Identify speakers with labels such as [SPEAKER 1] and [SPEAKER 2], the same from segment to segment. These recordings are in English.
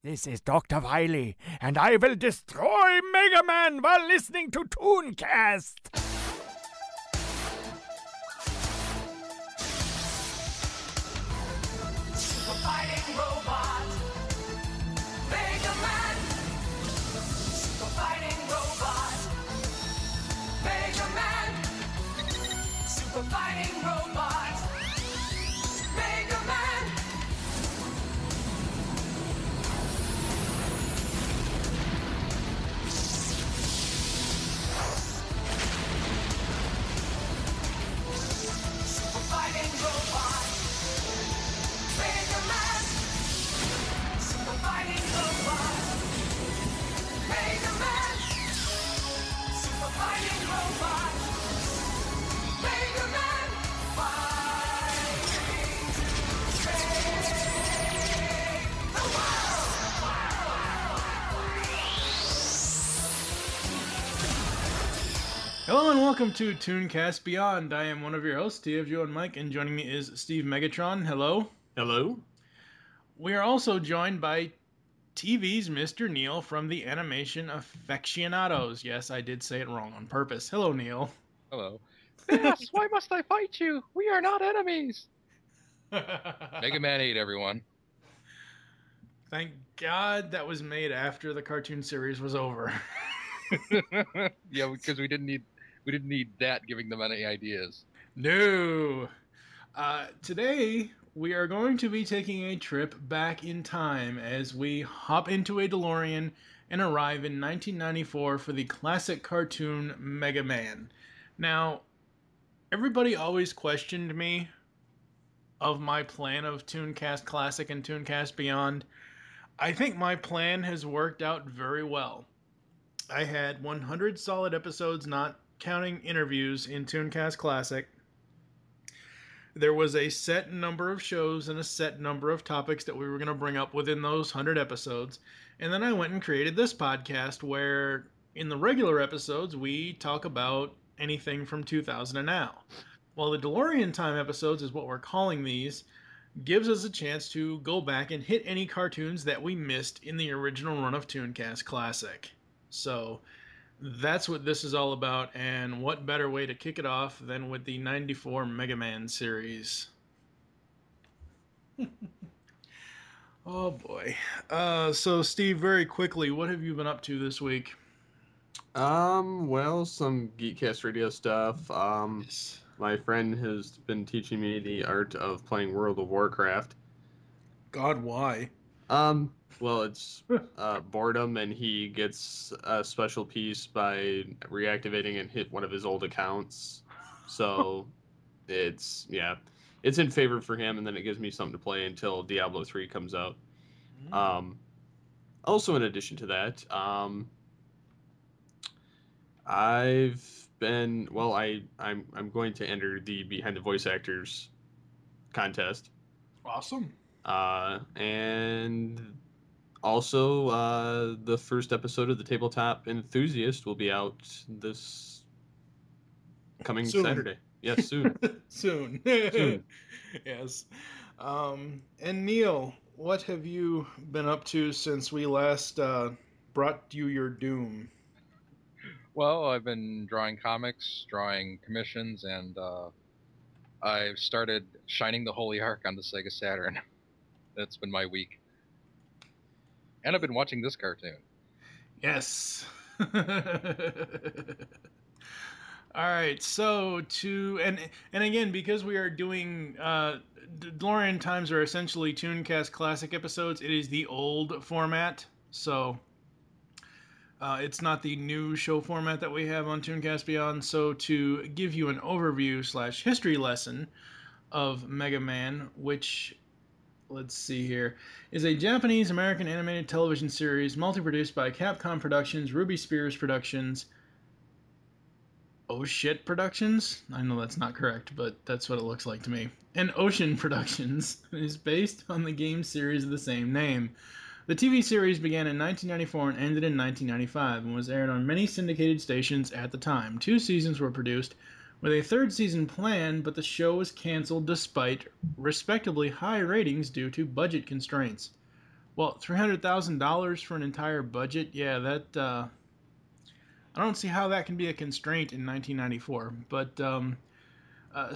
[SPEAKER 1] This is Dr. Wily, and I will destroy Mega Man while listening to ToonCast!
[SPEAKER 2] Super fighting robot, Mega Man. Super fighting robot, Mega Man. Super fighting robot, Mega Man. Super fighting robot, Mega Man. Super fighting robot, Mega Man. Super fighting robot, Mega Man. Fighting to save the world.
[SPEAKER 3] Hello and welcome to ToonCast Beyond. I am one of your hosts, TFGO and Mike, and joining me is Steve Megatron. Hello.
[SPEAKER 4] Hello.
[SPEAKER 3] We are also joined by TV's Mr. Neil from the Animation Aficionados. Yes, I did say it wrong on purpose. Hello, Neil.
[SPEAKER 5] Hello. Yes, why must I fight you? We are not enemies. Mega Man 8, everyone.
[SPEAKER 3] Thank God that was made after the cartoon series was over.
[SPEAKER 5] Yeah, because we didn't need that giving them any ideas.
[SPEAKER 3] No. Today, we are going to be taking a trip back in time as we hop into a DeLorean and arrive in 1994 for the classic cartoon Mega Man. Now, everybody always questioned me of my plan of ToonCast Classic and ToonCast Beyond. I think my plan has worked out very well. I had 100 solid episodes, not counting interviews, in ToonCast Classic. There was a set number of shows and a set number of topics that we were going to bring up within those 100 episodes. And then I went and created this podcast where, in the regular episodes, we talk about anything from 2000 and now. Well, the DeLorean Time episodes is what we're calling these, gives us a chance to go back and hit any cartoons that we missed in the original run of ToonCast Classic. So that's what this is all about, and what better way to kick it off than with the 94 Mega Man series. Oh boy. So Steve, very quickly, what have you been up to this week?
[SPEAKER 4] Well, some Geekcast radio stuff.
[SPEAKER 3] Yes.
[SPEAKER 4] My friend has been teaching me the art of playing World of Warcraft.
[SPEAKER 3] God, why?
[SPEAKER 4] Well, it's boredom, and he gets a special piece by reactivating and hit one of his old accounts. So it's in favor for him, and then it gives me something to play until Diablo 3 comes out. Also, in addition to that, I'm going to enter the Behind the Voice Actors contest.
[SPEAKER 3] Awesome.
[SPEAKER 4] And also, the first episode of the Tabletop Enthusiast will be out this coming
[SPEAKER 3] Soon.
[SPEAKER 4] Saturday. Yes, soon.
[SPEAKER 3] Soon.
[SPEAKER 4] Soon.
[SPEAKER 3] Yes. And Neil, what have you been up to since we last brought you your doom?
[SPEAKER 5] Well, I've been drawing comics, drawing commissions, and I've started shining the Holy Ark on the Sega Saturn. That's been my week. And I've been watching this cartoon.
[SPEAKER 3] Yes. All right, so and again, because we are doing DeLorean Times are essentially ToonCast Classic episodes, it is the old format, so it's not the new show format that we have on ToonCast Beyond. So to give you an overview / history lesson of Mega Man, which, let's see here, is a Japanese-American animated television series multi-produced by Capcom Productions, Ruby Spears Productions, Oh Shit Productions? I know that's not correct, but that's what it looks like to me. And Ocean Productions is based on the game series of the same name. The TV series began in 1994 and ended in 1995 and was aired on many syndicated stations at the time. 2 seasons were produced, with a 3rd season planned, but the show was canceled despite respectably high ratings due to budget constraints. Well, $300,000 for an entire budget. Yeah, that I don't see how that can be a constraint in 1994. But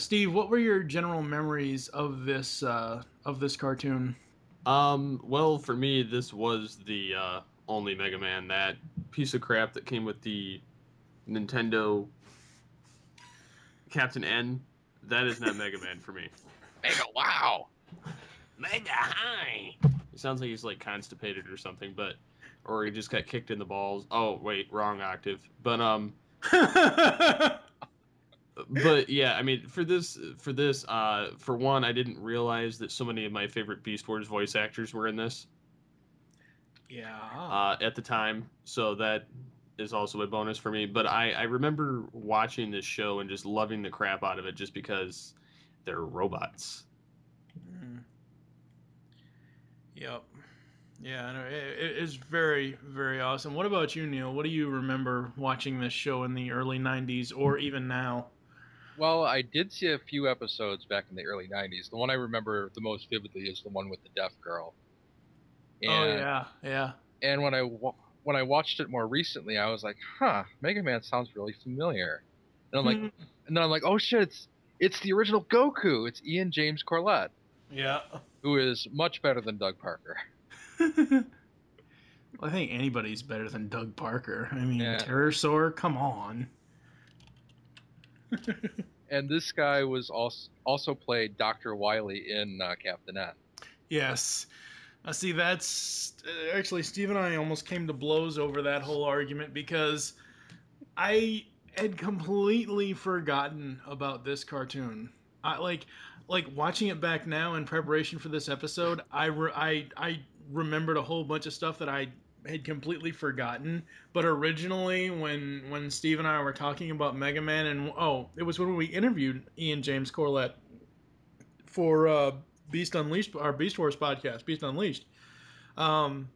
[SPEAKER 3] Steve, what were your general memories of this cartoon?
[SPEAKER 4] Well, for me, this was the only Mega Man. That piece of crap that came with the Nintendo Captain N. That is not Mega Man for me.
[SPEAKER 5] Mega wow.
[SPEAKER 4] Mega High. It sounds like he's like constipated or something, but or he just got kicked in the balls. Oh wait, wrong octave. But yeah, I mean, for one, I didn't realize that so many of my favorite Beast Wars voice actors were in this
[SPEAKER 3] Yeah.
[SPEAKER 4] at the time, so that is also a bonus for me. But I remember watching this show and just loving the crap out of it, just because they're robots.
[SPEAKER 3] Mm. Yep. Yeah, no, it is very, very awesome. What about you, Neil? What do you remember watching this show in the early 90s or even now?
[SPEAKER 5] Well, I did see a few episodes back in the early '90s. The one I remember the most vividly is the one with the deaf girl.
[SPEAKER 3] Oh,
[SPEAKER 5] And
[SPEAKER 3] yeah, yeah.
[SPEAKER 5] and when I watched it more recently, I was like, "Huh, Mega Man sounds really familiar." And I'm like, and then I'm like, "Oh shit, it's the original Goku. It's Ian James Corlett,
[SPEAKER 3] Yeah.
[SPEAKER 5] who is much better than Doug Parker."
[SPEAKER 3] Well, I think anybody's better than Doug Parker. I mean,
[SPEAKER 5] Yeah.
[SPEAKER 3] Pterosaur, come on.
[SPEAKER 5] And this guy was also played Dr. Wily in Captain N.
[SPEAKER 3] Yes. See, that's actually Steve and I almost came to blows over that whole argument because I had completely forgotten about this cartoon. I like watching it back now in preparation for this episode. I remembered a whole bunch of stuff that I had completely forgotten. But originally, when Steve and I were talking about Mega Man, and it was when we interviewed Ian James Corlett for Beast Unleashed, our Beast Wars podcast, Beast Unleashed. Um,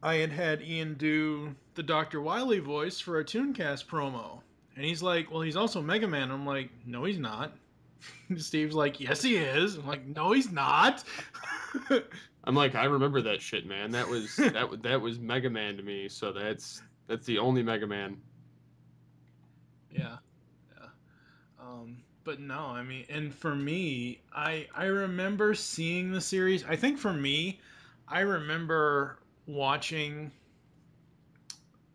[SPEAKER 3] I had Ian do the Dr. Wily voice for a ToonCast promo. And he's like, well, he's also Mega Man. I'm like, no, he's not. Steve's like, yes, he is. I'm like, no, he's not.
[SPEAKER 4] I'm like, I remember that shit, man. That was that was Mega Man to me. So that's the only Mega Man.
[SPEAKER 3] Yeah. Yeah. But no, I mean, and for me, I remember seeing the series. I think for me, I remember watching,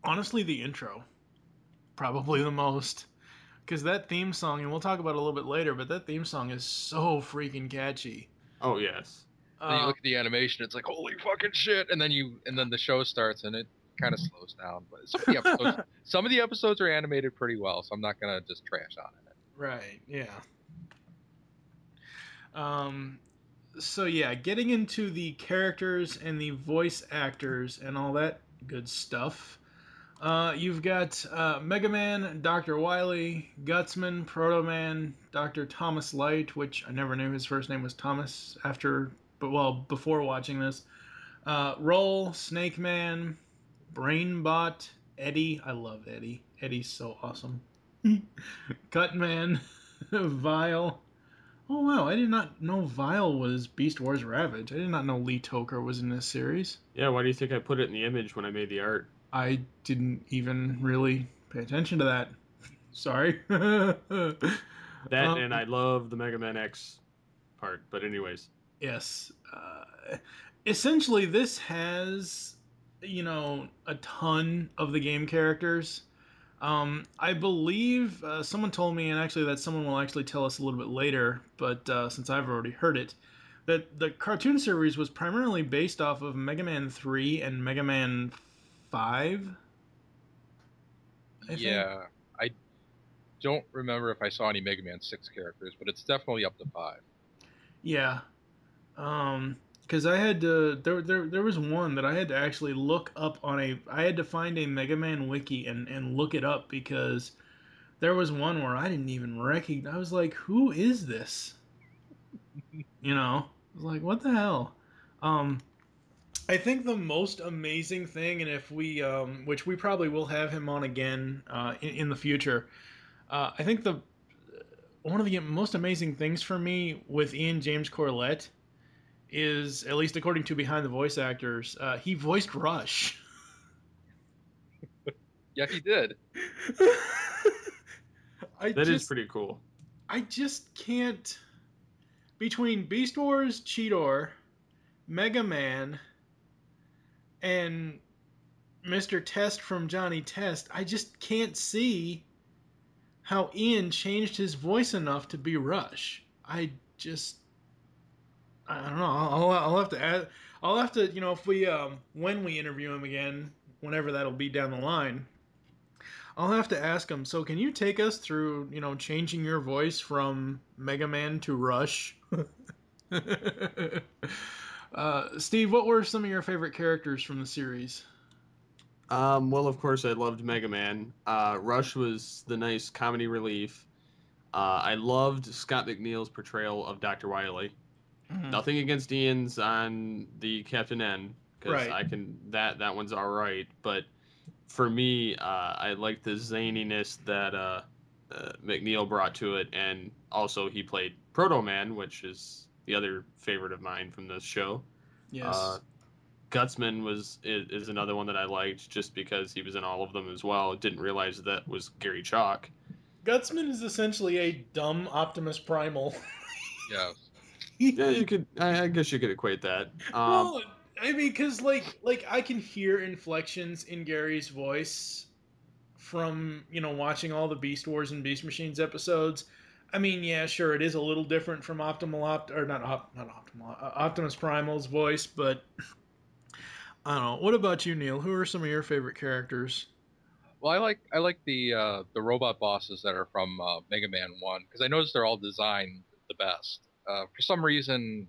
[SPEAKER 3] honestly, the intro. Probably the most. Because that theme song, and we'll talk about it a little bit later, but that theme song is so freaking catchy.
[SPEAKER 4] Oh yes.
[SPEAKER 5] Then you look at the animation, it's like, holy fucking shit, and then the show starts and it kind of slows down. But some of the episodes are animated pretty well, so I'm not gonna just trash on it.
[SPEAKER 3] Right, yeah. So yeah, getting into the characters and the voice actors and all that good stuff. You've got Mega Man, Dr. Wily, Gutsman, Proto Man, Dr. Thomas Light, which I never knew his first name was Thomas before watching this. Roll, Snake Man, Brainbot, Eddie. I love Eddie. Eddie's so awesome. Cutman, Vile. Oh wow, I did not know Vile was Beast Wars Ravage. I did not know Lee Toker was in this series.
[SPEAKER 4] Yeah, why do you think I put it in the image when I made the art?
[SPEAKER 3] I didn't even really pay attention to that. Sorry.
[SPEAKER 4] That and I love the Mega Man X part. But anyways.
[SPEAKER 3] Yes. Essentially, this has, a ton of the game characters. I believe someone told me, and actually that someone will actually tell us a little bit later, but since I've already heard it, that the cartoon series was primarily based off of Mega Man 3 and Mega Man 5.
[SPEAKER 5] Yeah, I don't remember if I saw any Mega Man 6 characters, but it's definitely up to 5.
[SPEAKER 3] Yeah. Because I had to, there was one that I had to actually look up I had to find a Mega Man wiki and look it up because there was one where I didn't even recognize, I was like, who is this? I was like, what the hell? I think the most amazing thing, and if we, which we probably will have him on again in the future, I think one of the most amazing things for me with Ian James Corlett is, at least according to Behind the Voice Actors, he voiced Rush.
[SPEAKER 5] Yeah, he did.
[SPEAKER 4] That is pretty cool.
[SPEAKER 3] I just can't. Between Beast Wars Cheetor, Mega Man, and Mr. Test from Johnny Test, I just can't see how Ian changed his voice enough to be Rush. I don't know. I'll have to add. I'll have to, if we when we interview him again, whenever that'll be down the line, I'll have to ask him. So, can you take us through, changing your voice from Mega Man to Rush? Steve, what were some of your favorite characters from the series?
[SPEAKER 4] Well, of course, I loved Mega Man. Rush was the nice comedy relief. I loved Scott McNeil's portrayal of Dr. Wily.
[SPEAKER 3] Mhm.
[SPEAKER 4] Nothing against Ian's on the Captain N, because
[SPEAKER 3] Right.
[SPEAKER 4] I can that one's all right. But for me, I like the zaniness that McNeil brought to it, and also he played Proto Man, which is the other favorite of mine from this show.
[SPEAKER 3] Yes.
[SPEAKER 4] Gutsman is another one that I liked just because he was in all of them as well. Didn't realize that was Gary Chalk.
[SPEAKER 3] Gutsman is essentially a dumb Optimus Primal.
[SPEAKER 5] Yeah.
[SPEAKER 4] Yeah, you could. I guess you could equate that.
[SPEAKER 3] Well, I mean, because like I can hear inflections in Gary's voice from watching all the Beast Wars and Beast Machines episodes. I mean, yeah, sure, it is a little different from Optimus Primal's voice, but I don't know. What about you, Neil? Who are some of your favorite characters?
[SPEAKER 5] Well, I like the robot bosses that are from Mega Man 1 because I noticed they're all designed the best. For some reason,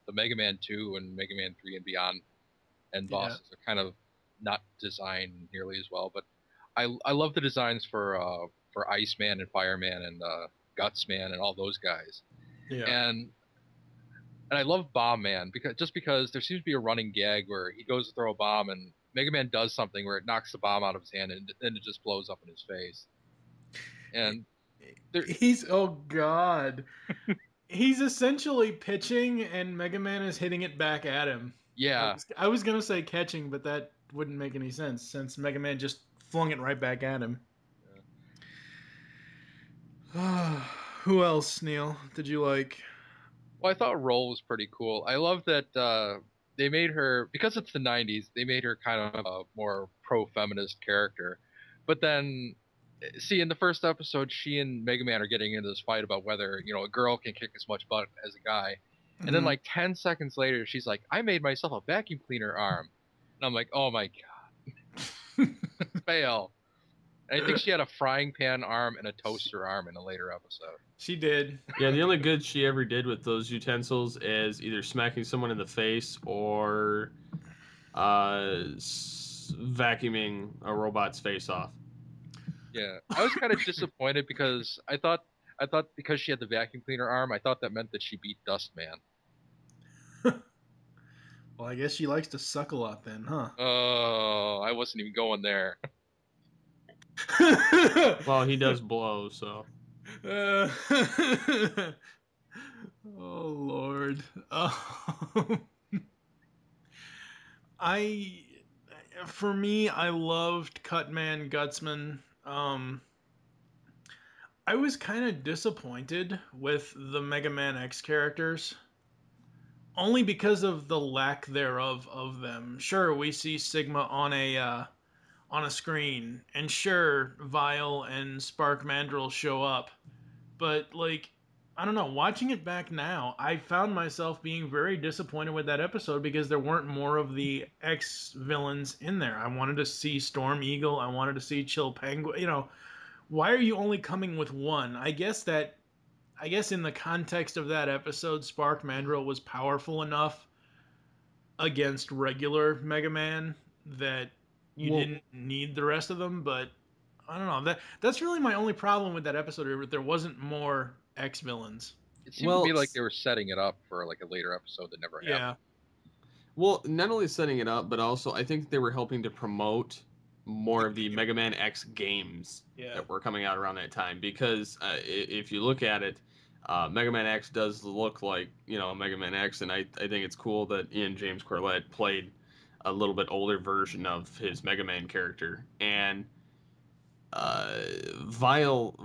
[SPEAKER 5] the Mega Man 2 and Mega Man 3 and beyond and
[SPEAKER 3] Yeah.
[SPEAKER 5] bosses are kind of not designed nearly as well. But I love the designs for Iceman and Fireman and Gutsman and all those guys.
[SPEAKER 3] Yeah.
[SPEAKER 5] And I love Bomb Man because there seems to be a running gag where he goes to throw a bomb and Mega Man does something where it knocks the bomb out of his hand and then it just blows up in his face. And
[SPEAKER 3] Oh god. He's essentially pitching and Mega Man is hitting it back at him.
[SPEAKER 5] yeah,
[SPEAKER 3] I was gonna say catching, but that wouldn't make any sense since Mega Man just flung it right back at him. Who else, Neil, did you like?
[SPEAKER 5] well, I thought Roll was pretty cool. I love that they made her because it's the '90s. They made her kind of a more pro-feminist character, but then. See, in the first episode, she and Mega Man are getting into this fight about whether, a girl can kick as much butt as a guy. And then,
[SPEAKER 3] Mhm.
[SPEAKER 5] like, 10 seconds later, she's like, I made myself a vacuum cleaner arm. And I'm like, oh my God. Fail. And I think she had a frying pan arm and a toaster arm in a later episode.
[SPEAKER 3] She did.
[SPEAKER 4] Yeah, the only good she ever did with those utensils is either smacking someone in the face or vacuuming a robot's face off.
[SPEAKER 5] Yeah. I was kind of disappointed because I thought because she had the vacuum cleaner arm, I thought that meant that she beat Dustman.
[SPEAKER 3] Well, I guess she likes to suck a lot then, huh?
[SPEAKER 5] Oh, I wasn't even going there.
[SPEAKER 4] Well, he does blow, so.
[SPEAKER 3] Uh, oh Lord. For me, I loved Cutman Gutsman. I was kind of disappointed with the Mega Man X characters, only because of the lack thereof of them. Sure, we see Sigma on a screen, and sure, Vile and Spark Mandrill show up, but like, I don't know. Watching it back now, I found myself being very disappointed with that episode because there weren't more of the X villains in there. I wanted to see Storm Eagle. I wanted to see Chill Penguin. Why are you only coming with one? I guess in the context of that episode, Spark Mandrill was powerful enough against regular Mega Man that you didn't need the rest of them. But I don't know. That's really my only problem with that episode. There wasn't more X villains.
[SPEAKER 5] It seemed to me like they were setting it up for like a later episode that never happened.
[SPEAKER 3] Yeah.
[SPEAKER 4] Well, not only setting it up, but also I think they were helping to promote more of the Mega Man X games
[SPEAKER 3] Yeah.
[SPEAKER 4] that were coming out around that time. Because if you look at it, Mega Man X does look like, Mega Man X, and I think it's cool that Ian James Corlett played a little bit older version of his Mega Man character. And Vile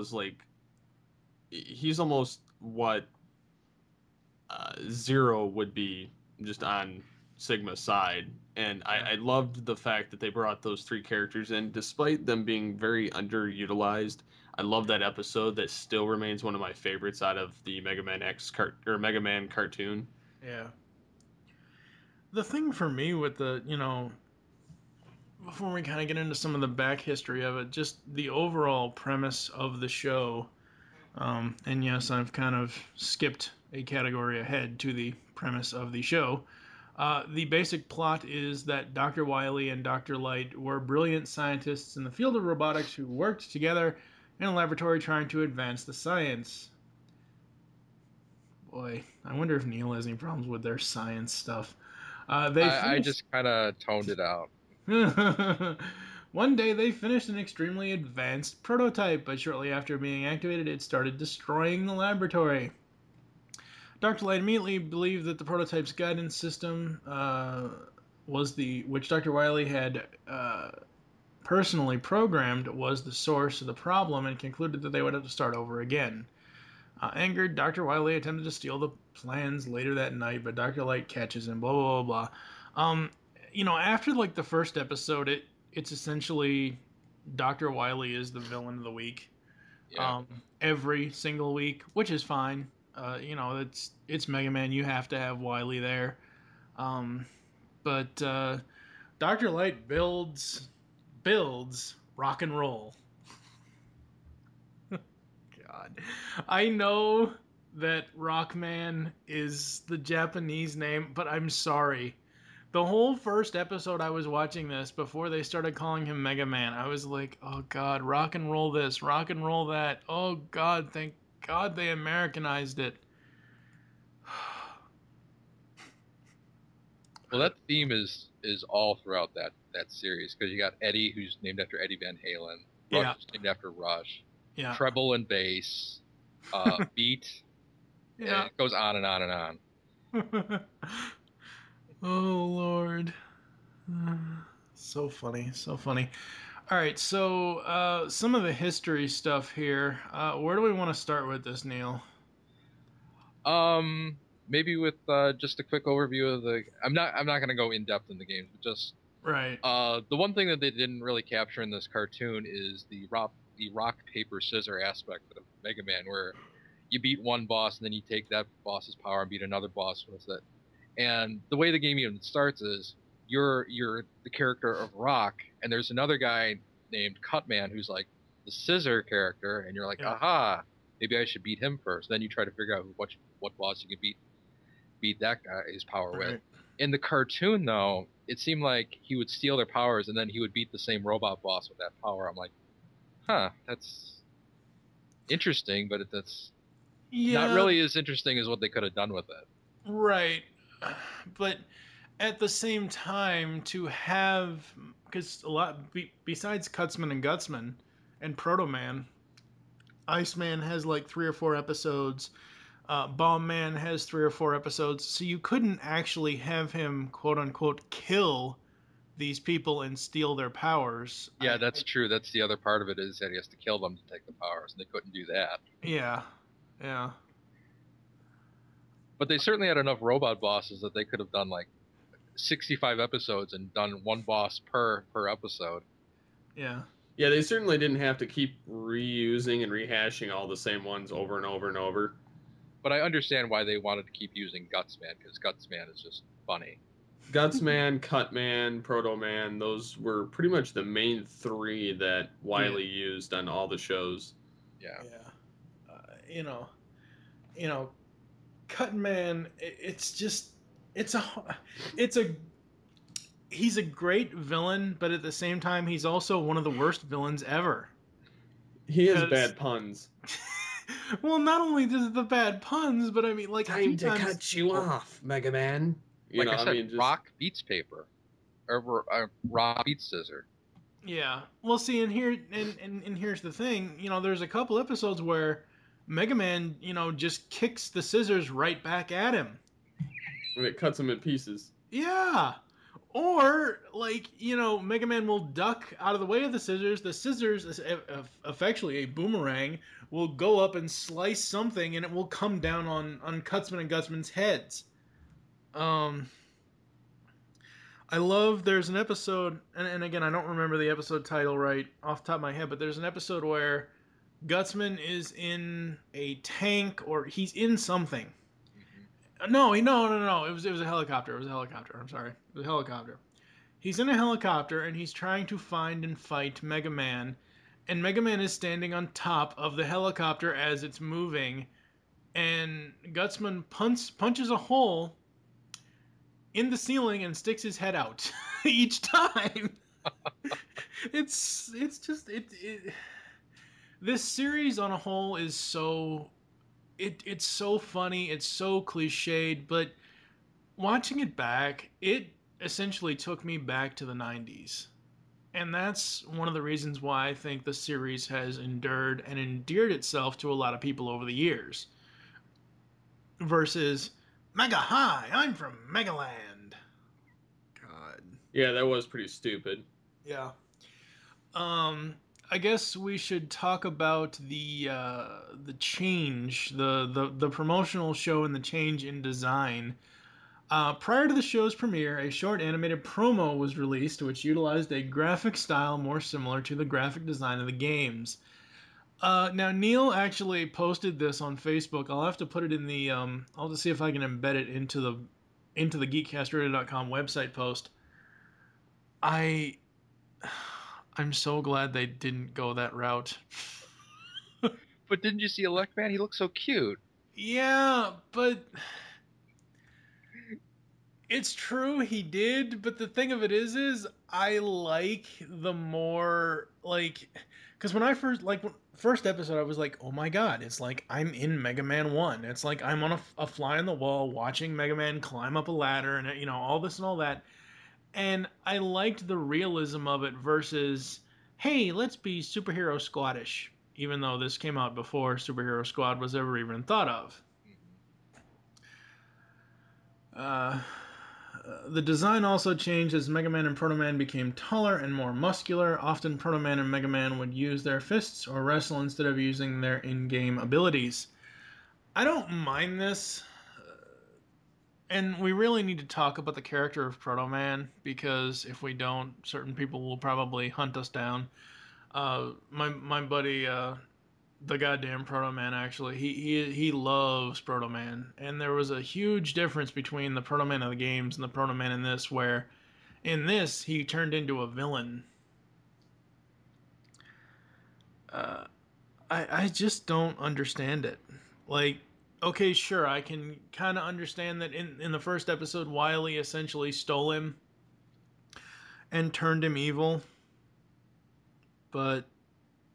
[SPEAKER 4] is like, he's almost what Zero would be, just on Sigma's side. And I loved the fact that they brought those three characters in, despite them being very underutilized. I love that episode. That still remains one of my favorites out of the Mega Man Mega Man cartoon.
[SPEAKER 3] Yeah. The thing for me with the, before we kind of get into some of the back history of it, just the overall premise of the show. And yes, I've kind of skipped a category ahead to the premise of the show. The basic plot is that Dr. Wily and Dr. Light were brilliant scientists in the field of robotics who worked together in a laboratory trying to advance the science. Boy, I wonder if Neil has any problems with their science stuff.
[SPEAKER 5] I just kind of toned it out.
[SPEAKER 3] One day they finished an extremely advanced prototype, but shortly after being activated, it started destroying the laboratory. Dr. Light immediately believed that the prototype's guidance system which Dr. Wily had personally programmed, was the source of the problem, and concluded that they would have to start over again. Angered, Dr. Wily attempted to steal the plans later that night, but Dr. Light catches him, blah, blah, blah, blah. After, like, the first episode, it's essentially Dr. Wily is the villain of the week.
[SPEAKER 5] Yeah.
[SPEAKER 3] Every single week, which is fine. It's Mega Man. You have to have Wily there. But Dr. Light builds rock and roll. God. I know that Rockman is the Japanese name, but I'm sorry. The whole first episode I was watching this, before they started calling him Mega Man, I was like, oh God, rock and roll this, rock and roll that. Oh God, thank God they Americanized it.
[SPEAKER 5] Well, that theme is all throughout that series, because you got Eddie, who's named after Eddie Van Halen. Rush
[SPEAKER 3] Yeah.
[SPEAKER 5] is named after Rush.
[SPEAKER 3] Yeah.
[SPEAKER 5] Treble and bass. Beat.
[SPEAKER 3] Yeah.
[SPEAKER 5] It goes on and on and on.
[SPEAKER 3] Oh Lord. So funny, so funny. All right, so some of the history stuff here. Where do we want to start with this, Neil?
[SPEAKER 5] Maybe with just a quick overview of the. I'm not going to go in depth in the games, but just
[SPEAKER 3] Right.
[SPEAKER 5] the one thing that they didn't really capture in this cartoon is the rock paper scissor aspect of Mega Man, where you beat one boss and then you take that boss's power and beat another boss with it. And the way the game even starts is you're the character of Rock, and there's another guy named Cutman who's like the scissor character, and you're like,
[SPEAKER 3] Yeah.
[SPEAKER 5] aha, maybe I should beat him first. Then you try to figure out what boss you can beat that guy's power with.
[SPEAKER 3] Right.
[SPEAKER 5] In the cartoon, though, it seemed like he would steal their powers, and then he would beat the same robot boss with that power. I'm like, huh, that's interesting, but that's not really as interesting as what they could have done with it.
[SPEAKER 3] Right. But at the same time, to have, because a lot, besides Cutsman and Gutsman and Proto Man, Iceman has like 3 or 4 episodes. Bomb Man has 3 or 4 episodes. So you couldn't actually have him, quote unquote, kill these people and steal their powers.
[SPEAKER 5] Yeah, that's true. That's the other part of it, is that he has to kill them to take the powers, and they couldn't do that.
[SPEAKER 3] Yeah.
[SPEAKER 5] But they certainly had enough robot bosses that they could have done like 65 episodes and done one boss per episode.
[SPEAKER 3] Yeah.
[SPEAKER 4] Yeah, they certainly didn't have to keep reusing and rehashing all the same ones over and over and over.
[SPEAKER 5] But I understand why they wanted to keep using Gutsman, because Gutsman is just funny.
[SPEAKER 4] Gutsman, Cutman, Proto Man, those were pretty much the main 3 that Wily used on all the shows.
[SPEAKER 5] Yeah.
[SPEAKER 3] Cutman, he's a great villain, but at the same time, he's also one of the worst villains ever.
[SPEAKER 4] He has bad puns.
[SPEAKER 3] Well, not only does the bad puns, but I mean, like,
[SPEAKER 4] Time to cut you off, Mega Man.
[SPEAKER 5] Like I said, rock beats paper, or rock beats scissor.
[SPEAKER 3] Yeah. Well, see, and here's the thing. There's a couple episodes where Mega Man, just kicks the scissors right back at him.
[SPEAKER 4] And it cuts him in pieces.
[SPEAKER 3] Yeah. Or, Mega Man will duck out of the way of the scissors. The scissors, effectually a boomerang, will go up and slice something, and it will come down on Cutsman and Gutsman's heads. I love, there's an episode, and again, I don't remember the episode title right off the top of my head, but there's an episode where Gutsman is in a tank, or he's in something. No. It was a helicopter. It was a helicopter. I'm sorry. It was a helicopter. He's in a helicopter and he's trying to find and fight Mega Man, and Mega Man is standing on top of the helicopter as it's moving, and Gutsman punches a hole in the ceiling and sticks his head out each time. It's just this series on a whole is so it's so funny, it's so cliched, but watching it back, it essentially took me back to the 90s. And that's one of the reasons why I think the series has endured and endeared itself to a lot of people over the years. Versus Mega Hi, I'm from Megaland. God.
[SPEAKER 4] Yeah, that was pretty stupid.
[SPEAKER 3] Yeah. I guess we should talk about the change, the promotional show and the change in design. Prior to the show's premiere, a short animated promo was released which utilized a graphic style more similar to the graphic design of the games. Now, Neil actually posted this on Facebook. I'll have to put it in the... I'll just see if I can embed it into the GeekCastRadio.com website post. I'm so glad they didn't go that route.
[SPEAKER 5] But didn't you see Electman? He looks so cute.
[SPEAKER 3] Yeah, but... It's true, he did, but the thing of it is I like the more, because when I first episode, I was like, oh my god, it's like I'm in Mega Man 1. It's like I'm on a fly on the wall watching Mega Man climb up a ladder and, all this and all that. And I liked the realism of it versus, hey, let's be Superhero Squadish, even though this came out before Superhero Squad was ever even thought of. The design also changed as Mega Man and Proto Man became taller and more muscular. Often Proto Man and Mega Man would use their fists or wrestle instead of using their in-game abilities. I don't mind this. And we really need to talk about the character of Proto Man, because if we don't, certain people will probably hunt us down. My buddy, the goddamn Proto Man, actually, he loves Proto Man, and there was a huge difference between the Proto Man of the games and the Proto Man in this, where in this he turned into a villain. I just don't understand it. Okay, sure, I can kind of understand that in the first episode, Wily essentially stole him and turned him evil, but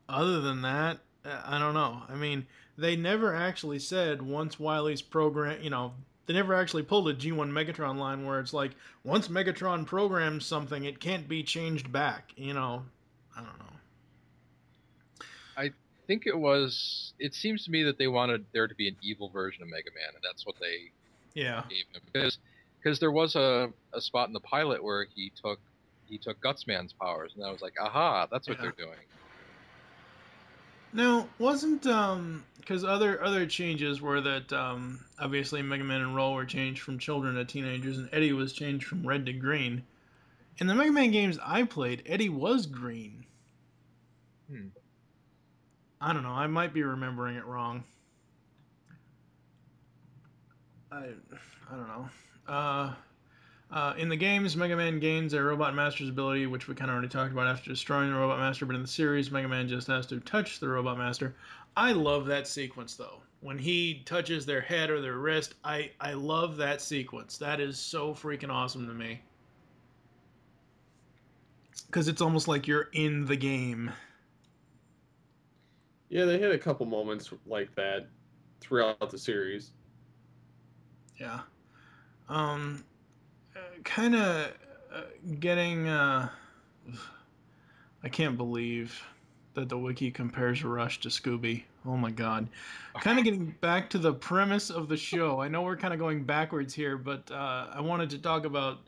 [SPEAKER 3] other than that, I don't know. I mean, they never actually said once Wily's program, they never actually pulled a G1 Megatron line where it's like, once Megatron programs something, it can't be changed back, I don't know.
[SPEAKER 5] I think it seems to me that they wanted there to be an evil version of Mega Man, and that's what they gave him. Because there was a spot in the pilot where he took Gutsman's powers, and I was like, aha, that's what they're doing.
[SPEAKER 3] Now, wasn't because other changes were that obviously Mega Man and Roll were changed from children to teenagers, and Eddie was changed from red to green. In the Mega Man games I played, Eddie was green. I don't know. I might be remembering it wrong. I don't know. In the games, Mega Man gains a Robot Master's ability, which we kind of already talked about after destroying the Robot Master, but in the series, Mega Man just has to touch the Robot Master. I love that sequence, though. When he touches their head or their wrist, I love that sequence. That is so freaking awesome to me. Because it's almost like you're in the game.
[SPEAKER 4] Yeah, they had a couple moments like that throughout the series.
[SPEAKER 3] Yeah. Kind of getting... I can't believe that the wiki compares Rush to Scooby. Oh my god. Kind of getting back to the premise of the show. I know we're kind of going backwards here, but I wanted to talk about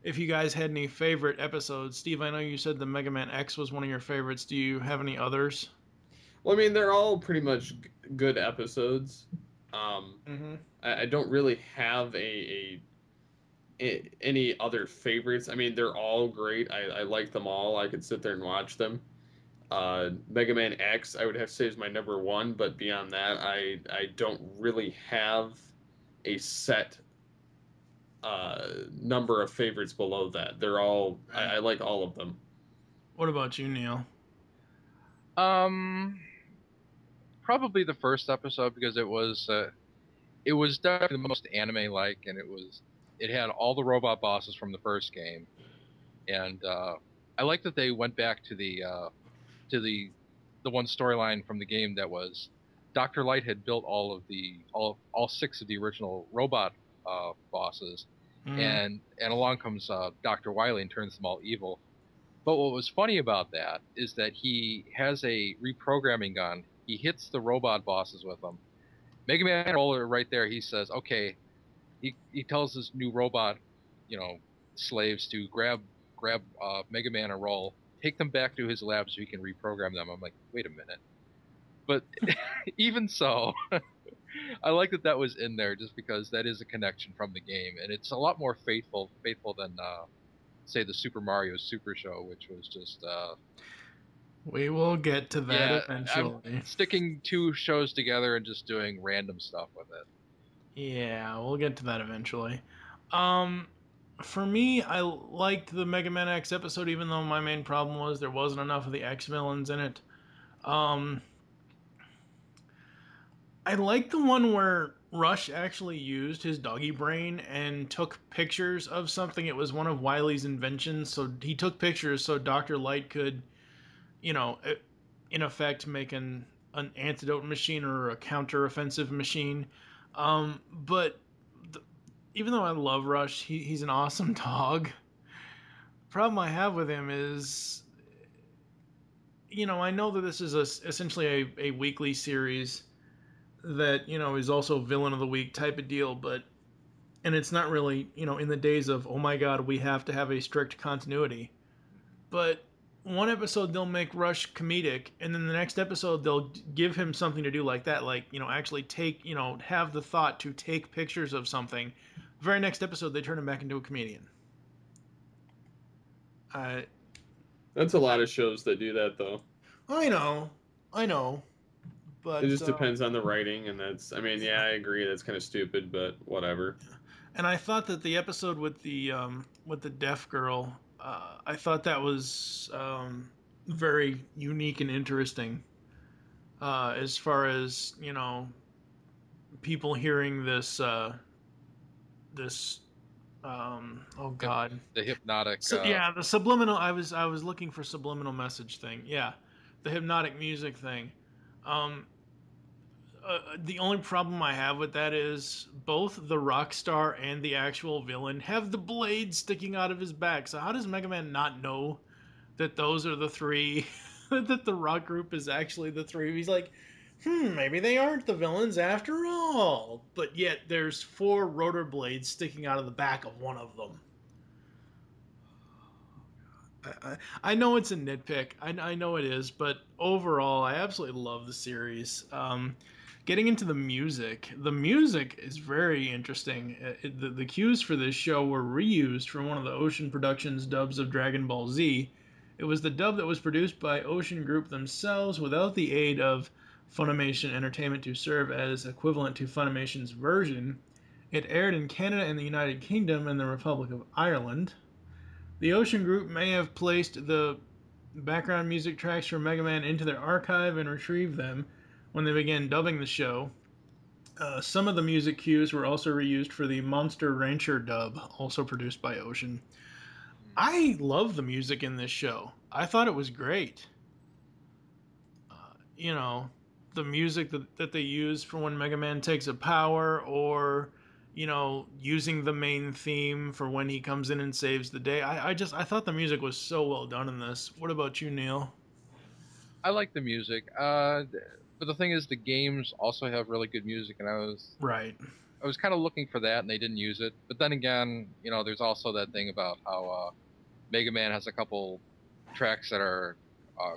[SPEAKER 3] if you guys had any favorite episodes. Steve, I know you said the Mega Man X was one of your favorites. Do you have any others?
[SPEAKER 4] Well, I mean, they're all pretty much good episodes.
[SPEAKER 3] Mm-hmm.
[SPEAKER 4] I don't really have any other favorites. I mean, they're all great. I like them all. I could sit there and watch them. Mega Man X, I would have to say is my number one, but beyond that, I don't really have a set number of favorites below that. They're all I like all of them.
[SPEAKER 3] What about you, Neil?
[SPEAKER 5] Um, Probably the first episode because it was definitely the most anime-like, and it had all the robot bosses from the first game, and I like that they went back to the one storyline from the game that was Dr. Light had built all six of the original robot bosses,
[SPEAKER 3] Mm.
[SPEAKER 5] and along comes Dr. Wily and turns them all evil. But what was funny about that is that he has a reprogramming gun. He hits the robot bosses with them. Mega Man Roller right there. He says, "Okay." He tells his new robot, slaves to grab Mega Man and Roll, take them back to his lab so he can reprogram them. I'm like, wait a minute. But even so, I like that was in there just because that is a connection from the game, and it's a lot more faithful than say the Super Mario Super Show, which was just
[SPEAKER 3] We will get to that
[SPEAKER 5] yeah,
[SPEAKER 3] eventually.
[SPEAKER 5] I'm sticking two shows together and just doing random stuff with it.
[SPEAKER 3] Yeah, we'll get to that eventually. For me, I liked the Mega Man X episode, even though my main problem was there wasn't enough of the X villains in it. I liked the one where Rush actually used his doggy brain and took pictures of something. It was one of Wily's inventions, so he took pictures so Dr. Light could, in effect, make an antidote machine or a counter-offensive machine. But even though I love Rush, he's an awesome dog. Problem I have with him is, I know that this is essentially a weekly series that, is also villain of the week type of deal, and it's not really, in the days of, oh my god, we have to have a strict continuity. But one episode they'll make Rush comedic, and then the next episode they'll give him something to do like that, like, actually take, have the thought to take pictures of something. The very next episode they turn him back into a comedian.
[SPEAKER 4] That's a lot of shows that do that, though.
[SPEAKER 3] I know, but
[SPEAKER 4] It just depends on the writing, and I I agree, that's kind of stupid, but whatever.
[SPEAKER 3] And I thought that the episode with the deaf girl, I thought that was very unique and interesting. As far as people hearing this oh god,
[SPEAKER 5] The hypnotic.
[SPEAKER 3] the subliminal. I was looking for subliminal message thing. Yeah, the hypnotic music thing. The only problem I have with that is both the rock star and the actual villain have the blade sticking out of his back. So how does Mega Man not know that those are the three, that the rock group is actually the three? He's like, maybe they aren't the villains after all. But yet there's 4 rotor blades sticking out of the back of one of them. I know it's a nitpick. I know it is, but overall, I absolutely love the series. Getting into the music is very interesting. The cues for this show were reused from one of the Ocean Productions dubs of Dragon Ball Z. It was the dub that was produced by Ocean Group themselves without the aid of Funimation Entertainment to serve as equivalent to Funimation's version. It aired in Canada and the United Kingdom and the Republic of Ireland. The Ocean Group may have placed the background music tracks from Mega Man into their archive and retrieved them when they began dubbing the show. Some of the music cues were also reused for the Monster Rancher dub, also produced by Ocean. I love the music in this show. I thought it was great. The music that they use for when Mega Man takes a power, or using the main theme for when he comes in and saves the day. I thought the music was so well done in this. What about you, Neil?
[SPEAKER 5] I like the music. But the thing is, the games also have really good music, and I was kind of looking for that, and they didn't use it. But then again, there's also that thing about how Mega Man has a couple tracks that are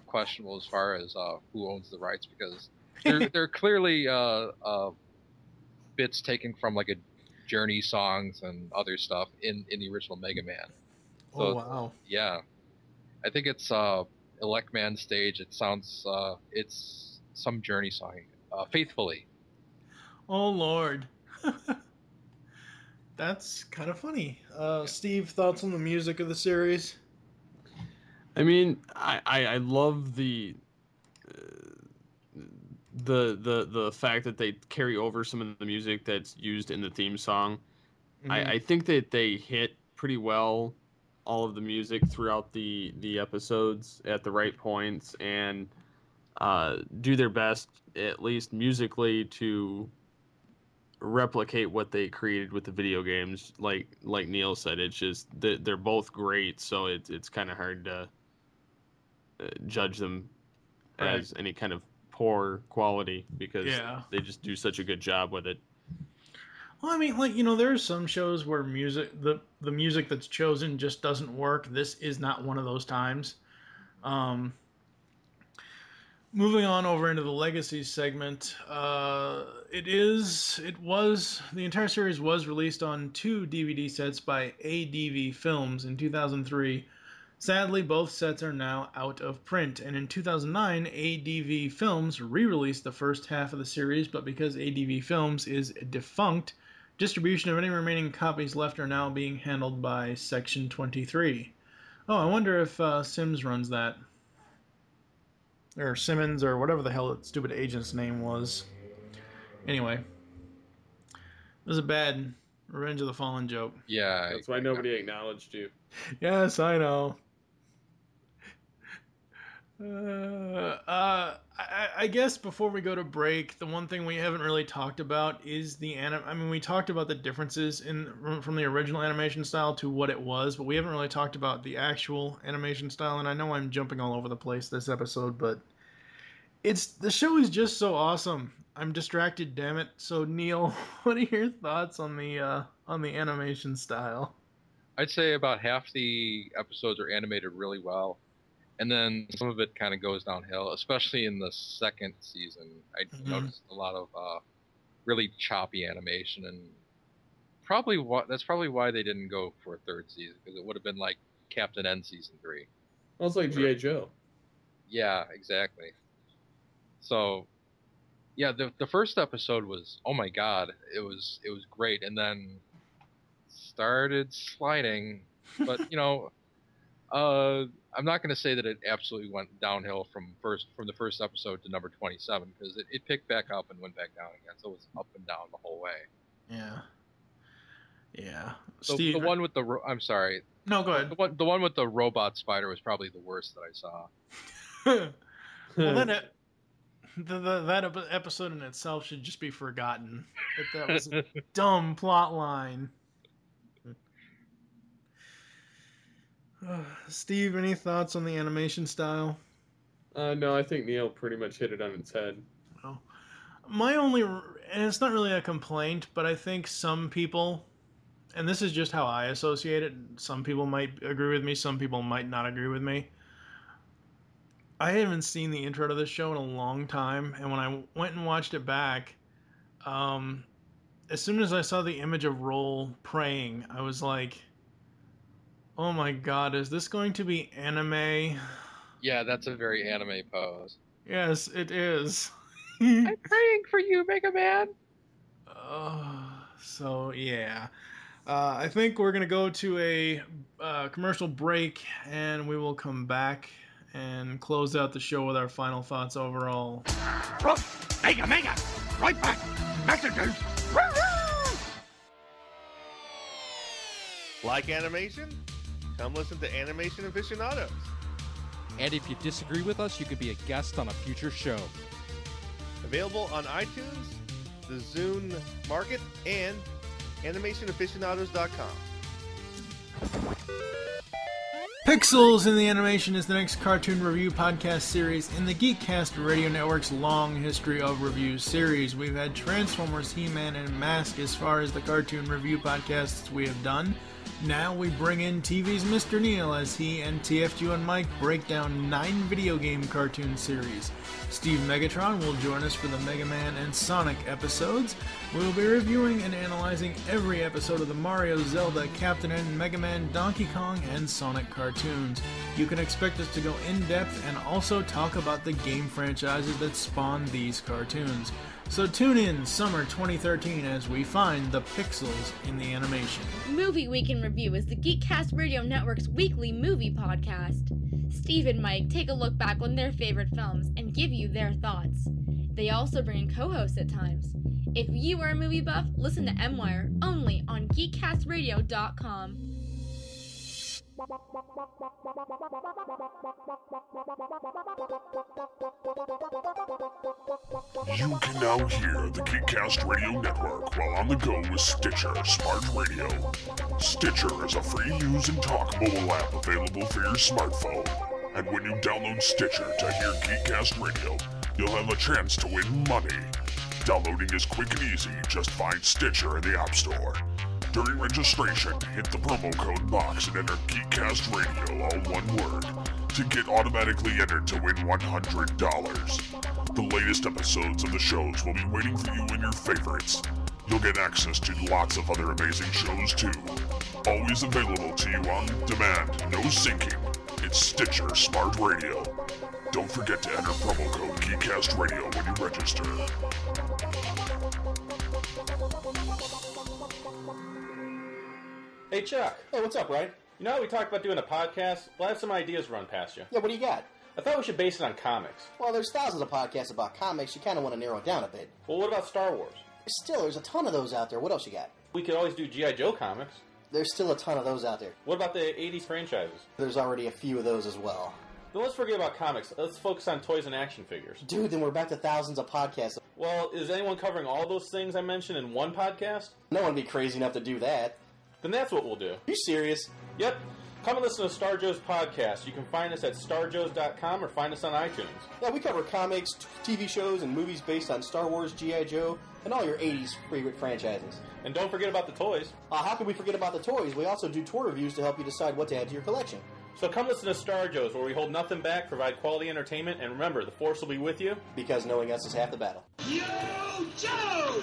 [SPEAKER 5] questionable as far as who owns the rights, because they're clearly bits taken from like a Journey songs and other stuff in the original Mega Man. So,
[SPEAKER 3] Oh wow!
[SPEAKER 5] Yeah, I think it's Elecman stage. It sounds it's some Journey song, Faithfully.
[SPEAKER 3] Oh Lord, that's kind of funny. Steve, thoughts on the music of the series?
[SPEAKER 4] I mean, I love the fact that they carry over some of the music that's used in the theme song. I think that they hit pretty well all of the music throughout the episodes at the right points, and do their best, at least musically, to replicate what they created with the video games. Like Neil said, it's just they're both great, so it's kind of hard to judge them as any kind of poor quality, because they just do such a good job with it.
[SPEAKER 3] Well, I mean, like, there are some shows where the music that's chosen just doesn't work. This is not one of those times. Moving on over into the Legacy segment, the entire series was released on 2 DVD sets by ADV Films in 2003. Sadly, both sets are now out of print, and in 2009, ADV Films re-released the first half of the series, but because ADV Films is defunct, distribution of any remaining copies left are now being handled by Section 23. Oh, I wonder if Sims runs that. Or Simmons, or whatever the hell that stupid agent's name was. Anyway. It was a bad Revenge of the Fallen joke.
[SPEAKER 5] Yeah.
[SPEAKER 4] That's why nobody acknowledged you.
[SPEAKER 3] Yes, I know. I guess before we go to break, the one thing we haven't really talked about is the anime. I mean, we talked about the differences from the original animation style to what it was, but we haven't really talked about the actual animation style. And I know I'm jumping all over the place this episode, but the show is just so awesome. I'm distracted, damn it. So Neil, what are your thoughts on the animation style?
[SPEAKER 5] I'd say about half the episodes are animated really well, and then some of it kind of goes downhill, especially in the second season. I noticed a lot of really choppy animation, and that's probably why they didn't go for a third season, because it would have been like Captain N Season 3.
[SPEAKER 4] Well, it's like G.I. Joe.
[SPEAKER 5] Yeah, exactly. So, yeah, the first episode was, oh my god, it was great, and then started sliding, but I'm not going to say that it absolutely went downhill from the first episode to number 27, because it picked back up and went back down again, so it was up and down the whole way.
[SPEAKER 3] Yeah.
[SPEAKER 5] So
[SPEAKER 3] Steve,
[SPEAKER 5] the one with I'm sorry.
[SPEAKER 3] No, go ahead.
[SPEAKER 5] The one with the robot spider was probably the worst that I saw.
[SPEAKER 3] Well, then that episode in itself should just be forgotten. That was a dumb plot line. Steve, any thoughts on the animation style?
[SPEAKER 4] No, I think Neil pretty much hit it on its head.
[SPEAKER 3] Well, my only, and it's not really a complaint, but I think some people, and this is just how I associate it, some people might agree with me, some people might not agree with me. I haven't seen the intro to this show in a long time, and when I went and watched it back, as soon as I saw the image of Roll praying, I was like, oh my god, is this going to be anime?
[SPEAKER 5] Yeah, that's a very anime pose.
[SPEAKER 3] Yes, it is.
[SPEAKER 5] I'm praying for you, Mega Man!
[SPEAKER 3] So, yeah. I think we're going to go to a commercial break, and we will come back and close out the show with our final thoughts overall.
[SPEAKER 1] Mega, right back. Messages.
[SPEAKER 6] Like animation? Come listen to Animation Aficionados.
[SPEAKER 7] And if you disagree with us, you could be a guest on a future show.
[SPEAKER 6] Available on iTunes, the Zune Market, and animationaficionados.com.
[SPEAKER 3] Pixels in the Animation is the next cartoon review podcast series in the Geekcast Radio Network's long history of review series. We've had Transformers, He-Man, and Mask as far as the cartoon review podcasts we have done. Now we bring in TV's Mr. Neil as he and TFG and Mike break down 9 video game cartoon series. Steve Megatron will join us for the Mega Man and Sonic episodes. We will be reviewing and analyzing every episode of the Mario, Zelda, Captain N, Mega Man, Donkey Kong, and Sonic cartoons. You can expect us to go in-depth and also talk about the game franchises that spawned these cartoons. So tune in summer 2013 as we find the pixels in the animation.
[SPEAKER 8] Movie Week in Review is the Geekcast Radio Network's weekly movie podcast. Steve and Mike take a look back on their favorite films and give you their thoughts. They also bring in co-hosts at times. If you are a movie buff, listen to M-Wire only on geekcastradio.com.
[SPEAKER 9] You can now hear the Geekcast Radio Network while on the go with Stitcher Smart Radio. Stitcher is a free-use and talk mobile app available for your smartphone. And when you download Stitcher to hear Geekcast Radio, you'll have a chance to win money. Downloading is quick and easy. Just find Stitcher in the App Store. During registration, hit the promo code box and enter Geekcast Radio, all one word, to get automatically entered to win $100. The latest episodes of the shows will be waiting for you in your favorites. You'll get access to lots of other amazing shows too. Always available to you on demand, no syncing. It's Stitcher Smart Radio. Don't forget to enter promo code Geekcast Radio when you register.
[SPEAKER 10] Hey, Chuck. Hey, what's up, Ryan? You know how we talked about doing a podcast? Well, I have some ideas run past you.
[SPEAKER 11] Yeah, what do you got?
[SPEAKER 10] I thought we should base it on comics.
[SPEAKER 11] Well, there's thousands of podcasts about comics. You kind of want to narrow it down a bit.
[SPEAKER 10] Well, what about Star Wars?
[SPEAKER 11] Still, there's a ton of those out there. What else you got?
[SPEAKER 10] We could always do G.I. Joe comics.
[SPEAKER 11] There's still a ton of those out there.
[SPEAKER 10] What about the 80s franchises?
[SPEAKER 11] There's already a few of those as well.
[SPEAKER 10] Then let's forget about comics. Let's focus on toys and action figures.
[SPEAKER 11] Dude, then we're back to thousands of podcasts.
[SPEAKER 10] Well, is anyone covering all those things I mentioned in one podcast?
[SPEAKER 11] No one would be crazy enough to do that.
[SPEAKER 10] Then that's what we'll do.
[SPEAKER 11] You serious?
[SPEAKER 10] Yep. Come and listen to Star Joe's podcast. You can find us at starjoes.com or find us on iTunes.
[SPEAKER 11] Yeah, we cover comics, TV shows, and movies based on Star Wars, G.I. Joe, and all your 80s favorite franchises.
[SPEAKER 10] And don't forget about the toys.
[SPEAKER 11] How can we forget about the toys? We also do toy reviews to help you decide what to add to your collection.
[SPEAKER 10] So come listen to Star Joe's, where we hold nothing back, provide quality entertainment, and remember, the Force will be with you.
[SPEAKER 11] Because knowing us is half the battle.
[SPEAKER 2] Yo, Joe!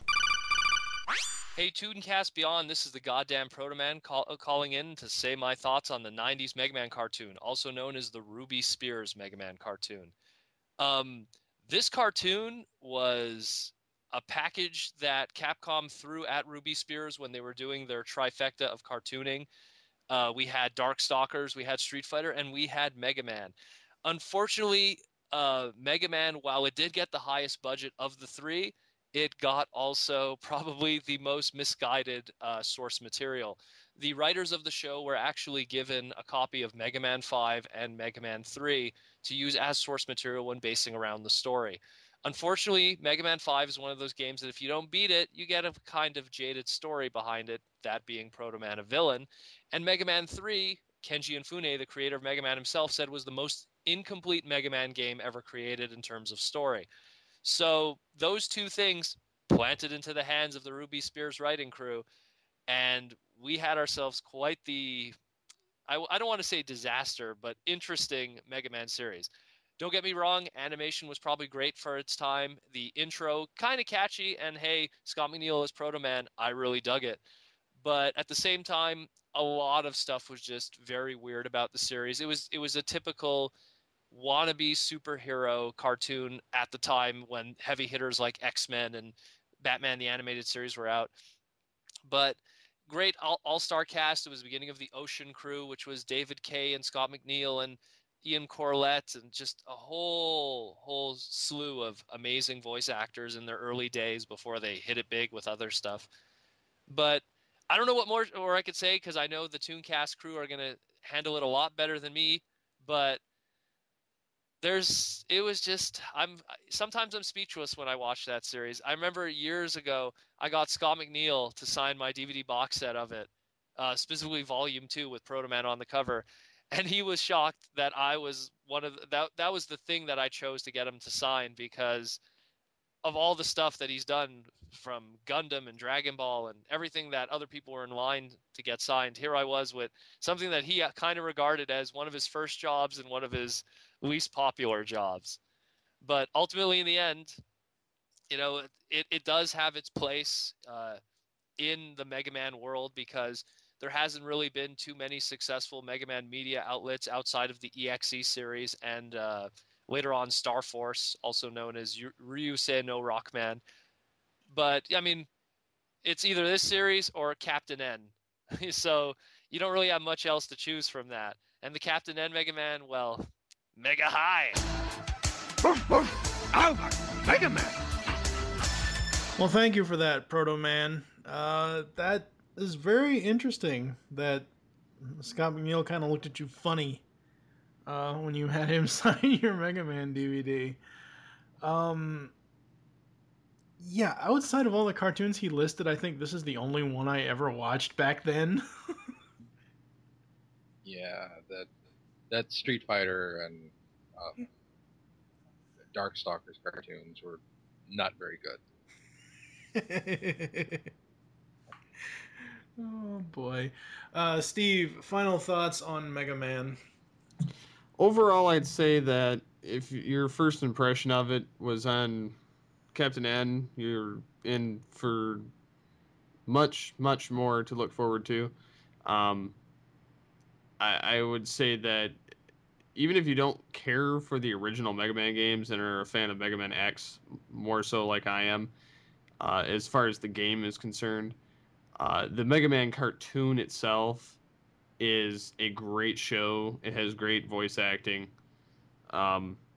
[SPEAKER 12] Hey, ToonCast Beyond, this is the goddamn Proto-Man calling in to say my thoughts on the 90s Mega Man cartoon, also known as the Ruby Spears Mega Man cartoon. This cartoon was a package that Capcom threw at Ruby Spears when they were doing their trifecta of cartooning. We had Darkstalkers, we had Street Fighter, and we had Mega Man. Unfortunately, Mega Man, while it did get the highest budget of the three, it got also probably the most misguided source material. The writers of the show were actually given a copy of Mega Man 5 and Mega Man 3 to use as source material when basing around the story. Unfortunately, Mega Man 5 is one of those games that if you don't beat it, you get a kind of jaded story behind it, that being Proto-Man a villain. And Mega Man 3, Kenji Inafune, the creator of Mega Man himself, said was the most incomplete Mega Man game ever created in terms of story. So those two things planted into the hands of the Ruby Spears writing crew, and we had ourselves quite the, I don't want to say disaster, but interesting Mega Man series. Don't get me wrong, animation was probably great for its time. The intro, kind of catchy, and hey, Scott McNeil as Proto-Man, I really dug it. But at the same time, a lot of stuff was just very weird about the series. It was a typical wannabe superhero cartoon at the time when heavy hitters like X-Men and Batman the Animated Series were out. But great all-star cast. It was the beginning of the Ocean Crew, which was David Kay and Scott McNeil and Ian Corlett, and just a whole slew of amazing voice actors in their early days before they hit it big with other stuff. But I don't know what more I could say, because I know the ToonCast crew are going to handle it a lot better than me, but sometimes I'm speechless when I watch that series. I remember years ago, I got Scott McNeil to sign my DVD box set of it, specifically Volume 2 with Proto-Man on the cover. And he was shocked that I was one of that was the thing that I chose to get him to sign, because of all the stuff that he's done from Gundam and Dragon Ball and everything that other people were in line to get signed. Here I was with something that he kind of regarded as one of his first jobs and one of his least popular jobs. But ultimately, in the end, it does have its place in the Mega Man world, because there hasn't really been too many successful Mega Man media outlets outside of the EXE series and later on Star Force, also known as Ryusei no Rockman. But, I mean, it's either this series or Captain N. So you don't really have much else to choose from that. And the Captain N Mega Man, well, Mega High.
[SPEAKER 1] Mega Man.
[SPEAKER 3] Well, thank you for that, Proto Man. That is very interesting that Scott McNeil kind of looked at you funny when you had him sign your Mega Man DVD. Yeah, outside of all the cartoons he listed, I think this is the only one I ever watched back then.
[SPEAKER 5] Yeah, that Street Fighter and Darkstalkers cartoons were not very good.
[SPEAKER 3] Oh boy. Steve, final thoughts on Mega Man?
[SPEAKER 4] Overall, I'd say that if your first impression of it was on Captain N, you're in for much, much more to look forward to. I would say that even if you don't care for the original Mega Man games and are a fan of Mega Man X, more so like I am, as far as the game is concerned, the Mega Man cartoon itself is a great show. It has great voice acting.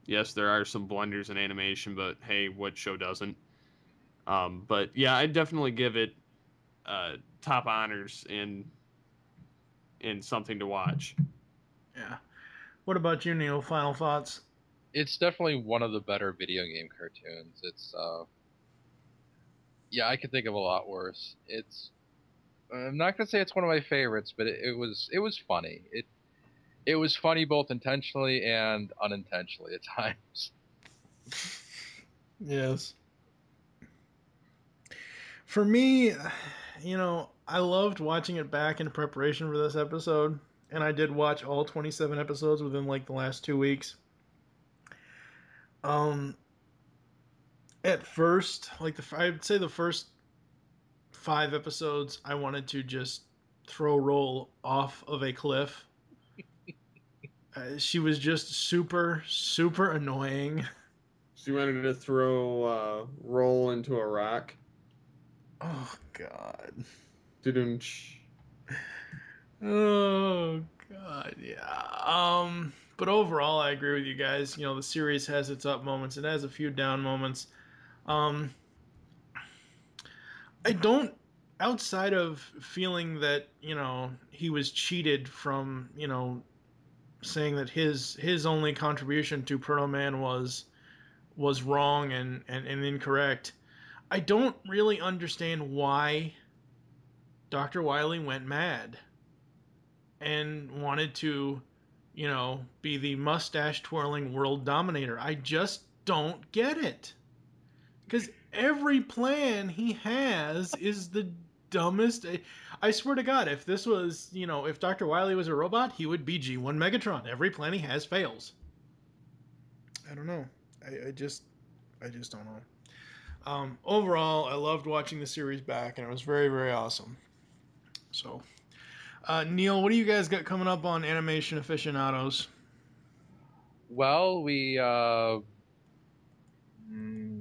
[SPEAKER 4] Yes, there are some blunders in animation, but hey, what show doesn't? But yeah, I'd definitely give it top honors in something to watch.
[SPEAKER 3] Yeah. What about you, Neil? Final thoughts?
[SPEAKER 5] It's definitely one of the better video game cartoons. It's yeah, I could think of a lot worse. I'm not gonna say it's one of my favorites, but it was funny. It was funny both intentionally and unintentionally at times.
[SPEAKER 3] Yes. For me, I loved watching it back in preparation for this episode, and I did watch all 27 episodes within like the last 2 weeks. At first, I'd say the first 5 episodes, I wanted to just throw Roll off of a cliff. She was just super, super annoying.
[SPEAKER 4] She wanted to throw Roll into a rock.
[SPEAKER 3] Oh, God. Oh, God, yeah. But overall, I agree with you guys. The series has its up moments. It has a few down moments. I don't, outside of feeling that, he was cheated from, saying that his only contribution to Proto Man was wrong and incorrect. I don't really understand why Dr. Wily went mad and wanted to, be the mustache twirling world dominator. I just don't get it. Because every plan he has is the dumbest. I swear to God, if this was, if Dr. Wily was a robot, he would be G1 Megatron. Every plan he has fails. I don't know. I just don't know. Overall, I loved watching the series back, and it was very, very awesome. So, Neil, what do you guys got coming up on Animation Aficionados?
[SPEAKER 5] Well, we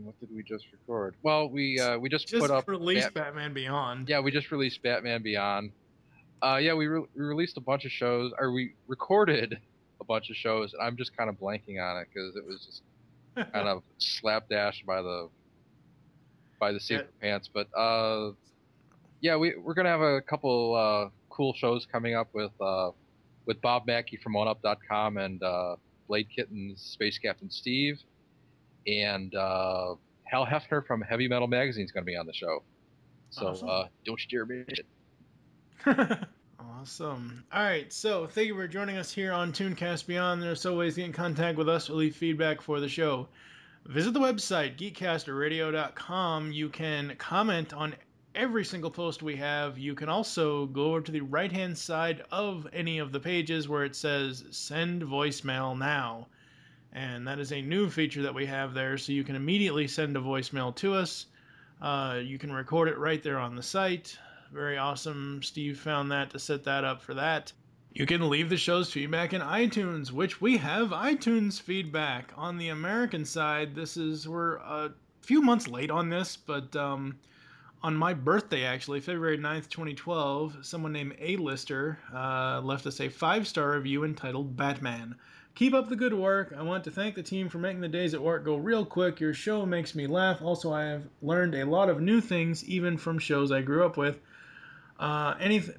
[SPEAKER 5] what did we just record? Well, we just put up
[SPEAKER 3] released Batman Beyond.
[SPEAKER 5] Yeah, we just released Batman Beyond. Yeah, we released a bunch of shows, or we recorded a bunch of shows, and I'm just kind of blanking on it because it was just kind of slapdash by the seat of pants. But yeah, we're gonna have a couple cool shows coming up with Bob Mackey from OneUp.com and Blade Kitten's Space Captain Steve, and Hal Hefner from Heavy Metal Magazine is going to be on the show. So
[SPEAKER 3] awesome.
[SPEAKER 5] don't you dare miss it.
[SPEAKER 3] Awesome. All right, so thank you for joining us here on ToonCast Beyond. There are so ways to get in contact with us or leave feedback for the show. Visit the website, geekcastradio.com. You can comment on every single post we have. You can also go over to the right-hand side of any of the pages where it says Send Voicemail Now. And that is a new feature that we have there, so you can immediately send a voicemail to us. You can record it right there on the site. Very awesome. Steve found that to set that up for that. You can leave the show's feedback in iTunes, which we have iTunes feedback. On the American side, we're a few months late on this, but on my birthday, actually, February 9th, 2012, someone named A-Lister left us a 5-star review entitled Batman. Keep up the good work. I want to thank the team for making the days at work go real quick. Your show makes me laugh. Also, I have learned a lot of new things, even from shows I grew up with.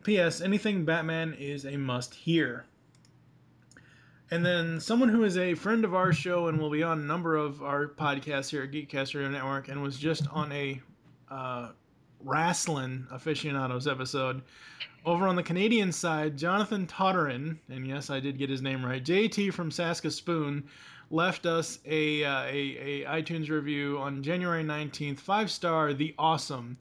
[SPEAKER 3] P.S. Anything Batman is a must-hear. And then someone who is a friend of our show and will be on a number of our podcasts here at Geekcast Radio Network and was just on a wrestling aficionados episode. Over on the Canadian side, Jonathan Totterin, and yes, I did get his name right, JT from Saskaspoon, left us a iTunes review on January 19th, 5-star, The Awesome.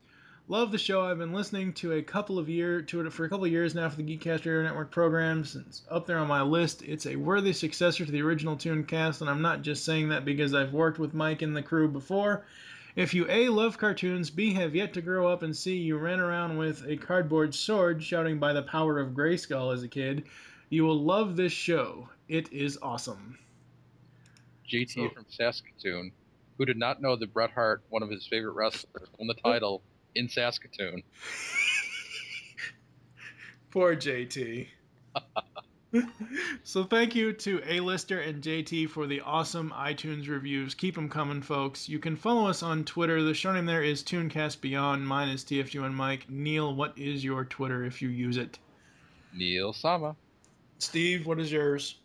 [SPEAKER 3] Love the show. I've been listening to for a couple of years now for the Geekcast Radio Network programs. It's up there on my list. It's a worthy successor to the original ToonCast, and I'm not just saying that because I've worked with Mike and the crew before. If you A, love cartoons, B, have yet to grow up, and C, you ran around with a cardboard sword shouting by the power of Grayskull as a kid, you will love this show. It is awesome.
[SPEAKER 5] JT from Saskatoon, who did not know that Bret Hart, one of his favorite wrestlers, won the title in Saskatoon.
[SPEAKER 3] Poor JT. So thank you to A-Lister and JT for the awesome iTunes reviews. Keep them coming, folks. You can follow us on Twitter. The show name there is ToonCast Beyond. Mine is TFG and Mike. Neil, what is your Twitter if you use it?
[SPEAKER 5] Neil Sama.
[SPEAKER 3] Steve, what is yours?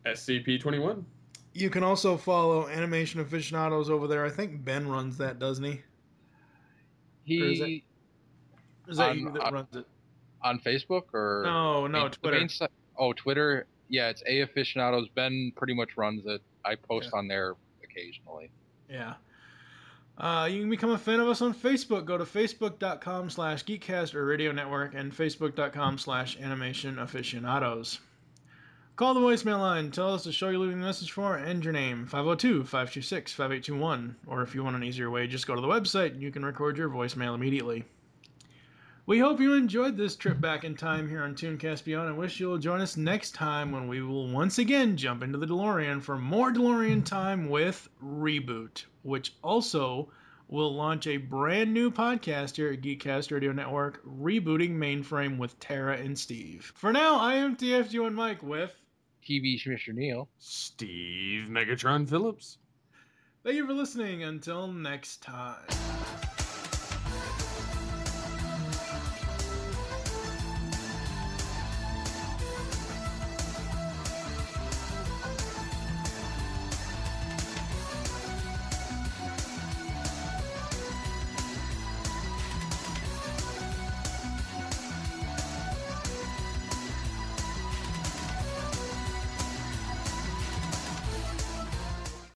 [SPEAKER 4] SCP-21.
[SPEAKER 3] You can also follow Animation Aficionados over there. I think Ben runs that, doesn't he? Is that you that runs it?
[SPEAKER 5] On Facebook or
[SPEAKER 3] no Twitter?
[SPEAKER 5] Twitter. Yeah, it's A Aficionados. Ben pretty much runs it. I post on there occasionally.
[SPEAKER 3] Yeah. You can become a fan of us on Facebook. Go to facebook.com/Geekcast or Radio Network and facebook.com/Animation Aficionados. Call the voicemail line. Tell us the show you're leaving a message for and your name. 502-526-5821. Or if you want an easier way, just go to the website and you can record your voicemail immediately. We hope you enjoyed this trip back in time here on ToonCast Beyond and wish you'll join us next time when we will once again jump into the DeLorean for more DeLorean time with Reboot, which also will launch a brand new podcast here at Geekcast Radio Network, Rebooting Mainframe with Tara and Steve. For now, I am TFG and Mike with
[SPEAKER 5] TV Mr. Neil,
[SPEAKER 4] Steve Megatron Phillips.
[SPEAKER 3] Thank you for listening. Until next time.